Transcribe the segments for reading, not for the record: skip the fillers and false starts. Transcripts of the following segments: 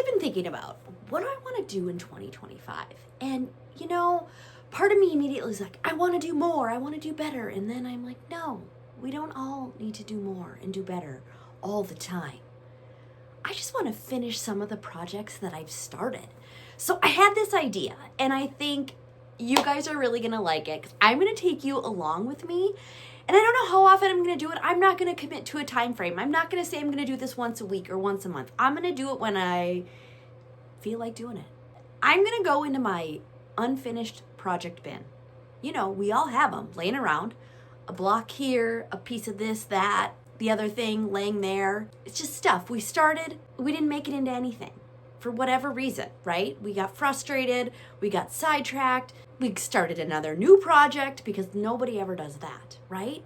I've been thinking about, what do I want to do in 2025? And, you know, part of me immediately is like, I want to do more, I want to do better. And then I'm like, no, we don't all need to do more and do better all the time. I just want to finish some of the projects that I've started. So I had this idea, and I think you guys are really going to like it, because I'm going to take you along with me. And I don't know how often I'm going to do it. I'm not going to commit to a time frame. I'm not going to say I'm going to do this once a week or once a month. I'm going to do it when I feel like doing it. I'm going to go into my unfinished project bin. You know, we all have them laying around. A block here, a piece of this, that, the other thing laying there. It's just stuff. We started, we didn't make it into anything for whatever reason, right? We got frustrated, we got sidetracked, we started another new project because nobody ever does that, right?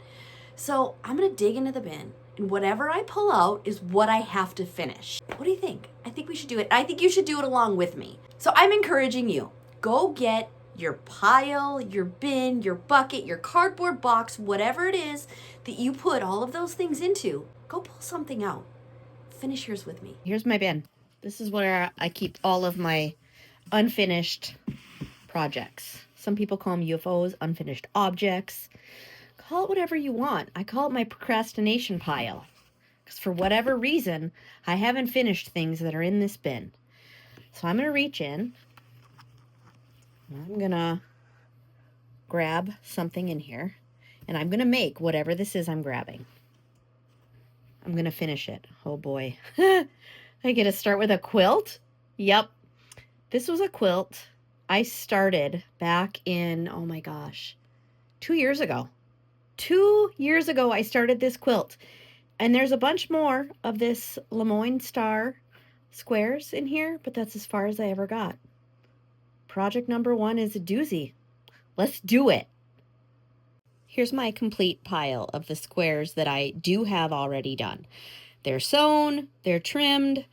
So I'm gonna dig into the bin, and whatever I pull out is what I have to finish. What do you think? I think we should do it. I think you should do it along with me. So I'm encouraging you, go get your pile, your bin, your bucket, your cardboard box, whatever it is that you put all of those things into, go pull something out. Finish yours with me. Here's my bin. This is where I keep all of my unfinished projects. Some people call them UFOs, unfinished objects. Call it whatever you want. I call it my procrastination pile. Because for whatever reason, I haven't finished things that are in this bin. So I'm going to reach in. I'm going to grab something in here. And I'm going to make whatever this is I'm grabbing. I'm going to finish it. Oh boy. I get to start with a quilt? Yep. This was a quilt I started back in, oh my gosh, 2 years ago. 2 years ago, I started this quilt. And there's a bunch more of this Lemoyne Star squares in here, but that's as far as I ever got. Project number 1 is a doozy. Let's do it. Here's my complete pile of the squares that I do have already done. They're sewn, they're trimmed,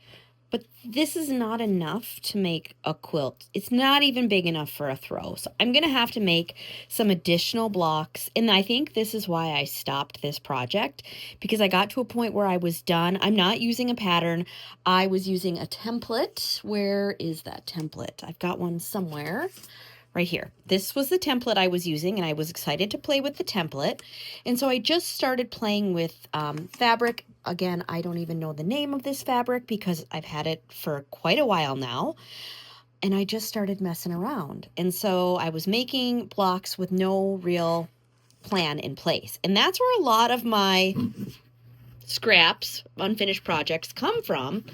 but this is not enough to make a quilt. It's not even big enough for a throw. So I'm going to have to make some additional blocks. And I think this is why I stopped this project, because I got to a point where I was done. I'm not using a pattern. I was using a template. Where is that template? I've got one somewhere. Right here. This was the template I was using, and I was excited to play with the template. And so I just started playing with fabric. Again, I don't even know the name of this fabric because I've had it for quite a while now. And I just started messing around. And so I was making blocks with no real plan in place. And that's where a lot of my scraps, unfinished projects come from.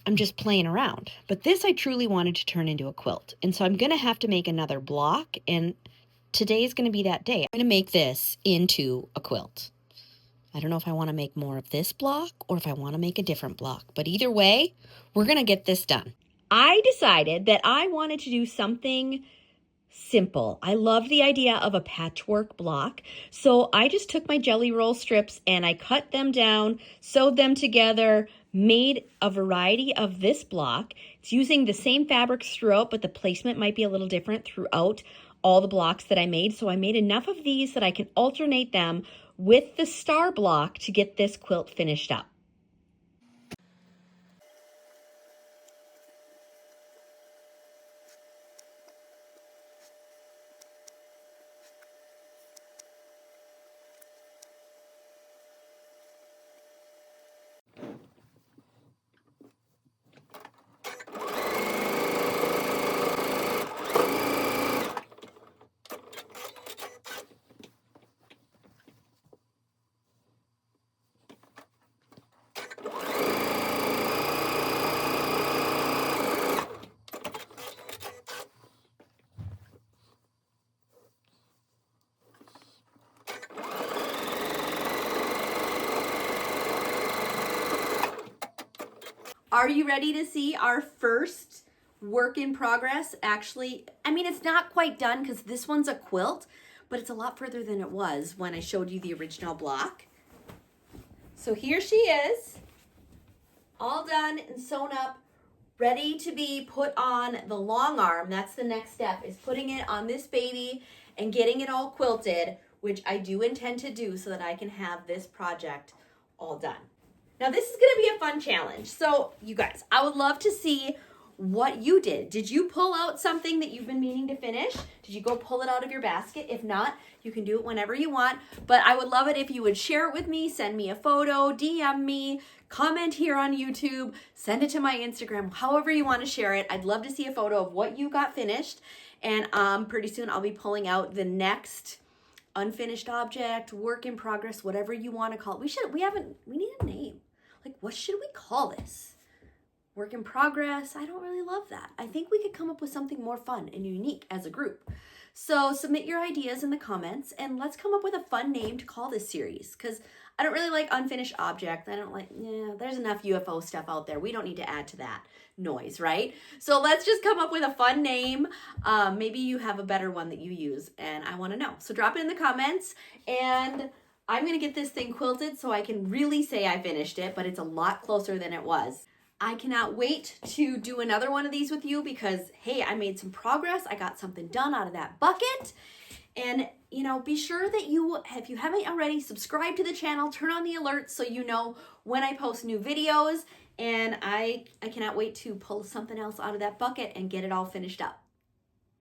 I'm just playing around. But this I truly wanted to turn into a quilt. And so I'm going to have to make another block. And today is going to be that day. I'm going to make this into a quilt. I don't know if I want to make more of this block or if I want to make a different block. But either way, we're going to get this done. I decided that I wanted to do something simple. I love the idea of a patchwork block. So I just took my jelly roll strips and I cut them down, sewed them together, made a variety of this block. It's using the same fabrics throughout, but the placement might be a little different throughout all the blocks that I made. So I made enough of these that I can alternate them with the star block to get this quilt finished up. Are you ready to see our first work in progress? Actually, I mean, it's not quite done because this one's a quilt, but it's a lot further than it was when I showed you the original block. So here she is, all done and sewn up, ready to be put on the long arm. That's the next step, is putting it on this baby and getting it all quilted, which I do intend to do so that I can have this project all done. Now this is going to be a fun challenge. So you guys, I would love to see what you did. Did you pull out something that you've been meaning to finish? Did you go pull it out of your basket? If not, you can do it whenever you want. But I would love it if you would share it with me, send me a photo, DM me, comment here on YouTube, send it to my Instagram, however you want to share it. I'd love to see a photo of what you got finished. And pretty soon I'll be pulling out the next unfinished object, work in progress, whatever you want to call it. We need a name. Like, what should we call this? Work in progress. I don't really love that. I think we could come up with something more fun and unique as a group. So submit your ideas in the comments and let's come up with a fun name to call this series, because I don't really like unfinished object. I don't like, there's enough UFO stuff out there. We don't need to add to that noise, right? So let's just come up with a fun name. Maybe you have a better one that you use and I want to know. So drop it in the comments, and I'm going to get this thing quilted so I can really say I finished it, but it's a lot closer than it was. I cannot wait to do another one of these with you because, hey, I made some progress. I got something done out of that bucket. And, be sure that if you haven't already, subscribe to the channel, turn on the alerts so you know when I post new videos. And I cannot wait to pull something else out of that bucket and get it all finished up.